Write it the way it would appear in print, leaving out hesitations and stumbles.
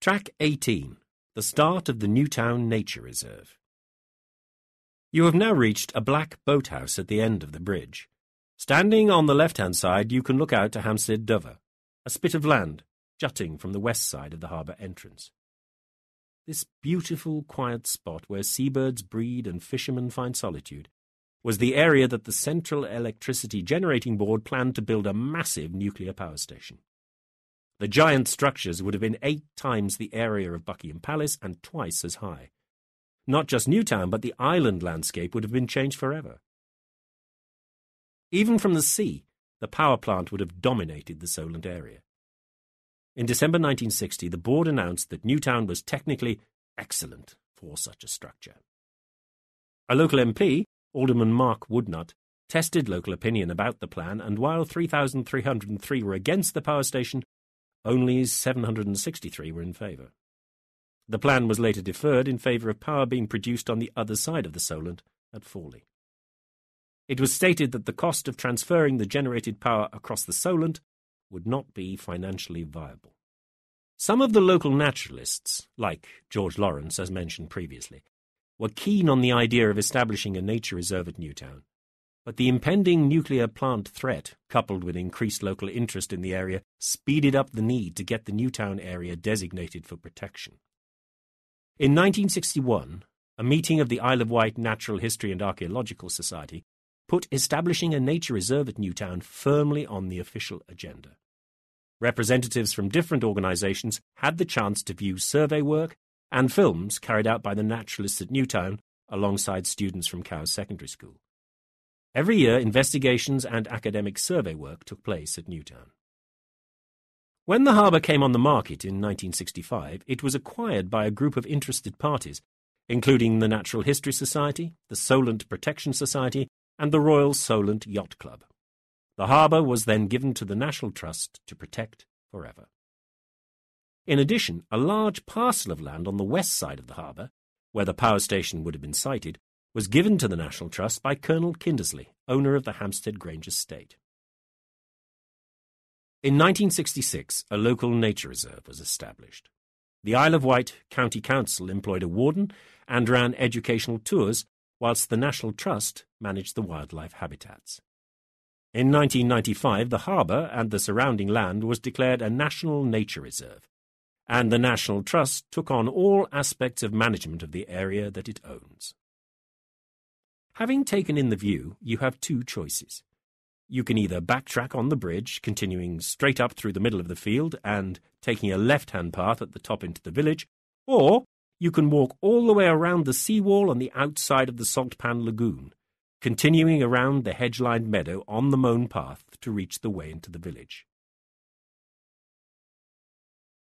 Track 18, the start of the Newtown Nature Reserve. You have now reached a black boathouse at the end of the bridge. Standing on the left-hand side, you can look out to Hampstead Dover, a spit of land jutting from the west side of the harbour entrance. This beautiful, quiet spot where seabirds breed and fishermen find solitude was the area that the Central Electricity Generating Board planned to build a massive nuclear power station. The giant structures would have been 8 times the area of Buckingham Palace and twice as high. Not just Newtown, but the island landscape would have been changed forever. Even from the sea, the power plant would have dominated the Solent area. In December 1960, the board announced that Newtown was technically excellent for such a structure. A local MP, Alderman Mark Woodnut, tested local opinion about the plan, and while 3,303 were against the power station, only 763 were in favour. The plan was later deferred in favour of power being produced on the other side of the Solent at Fawley. It was stated that the cost of transferring the generated power across the Solent would not be financially viable. Some of the local naturalists, like George Lawrence, as mentioned previously, were keen on the idea of establishing a nature reserve at Newtown, but the impending nuclear plant threat, coupled with increased local interest in the area, speeded up the need to get the Newtown area designated for protection. In 1961, a meeting of the Isle of Wight Natural History and Archaeological Society put establishing a nature reserve at Newtown firmly on the official agenda. Representatives from different organisations had the chance to view survey work and films carried out by the naturalists at Newtown alongside students from Cowes Secondary School. Every year, investigations and academic survey work took place at Newtown. When the harbour came on the market in 1965, it was acquired by a group of interested parties, including the Natural History Society, the Solent Protection Society, and the Royal Solent Yacht Club. The harbour was then given to the National Trust to protect forever. In addition, a large parcel of land on the west side of the harbour, where the power station would have been sited, was given to the National Trust by Colonel Kindersley, owner of the Hampstead Grange estate. In 1966, a local nature reserve was established. The Isle of Wight County Council employed a warden and ran educational tours, whilst the National Trust managed the wildlife habitats. In 1995, the harbour and the surrounding land was declared a National Nature Reserve, and the National Trust took on all aspects of management of the area that it owns. Having taken in the view, you have 2 choices. You can either backtrack on the bridge, continuing straight up through the middle of the field and taking a left-hand path at the top into the village, or you can walk all the way around the seawall on the outside of the Saltpan Lagoon, continuing around the hedge-lined meadow on the mown path to reach the way into the village.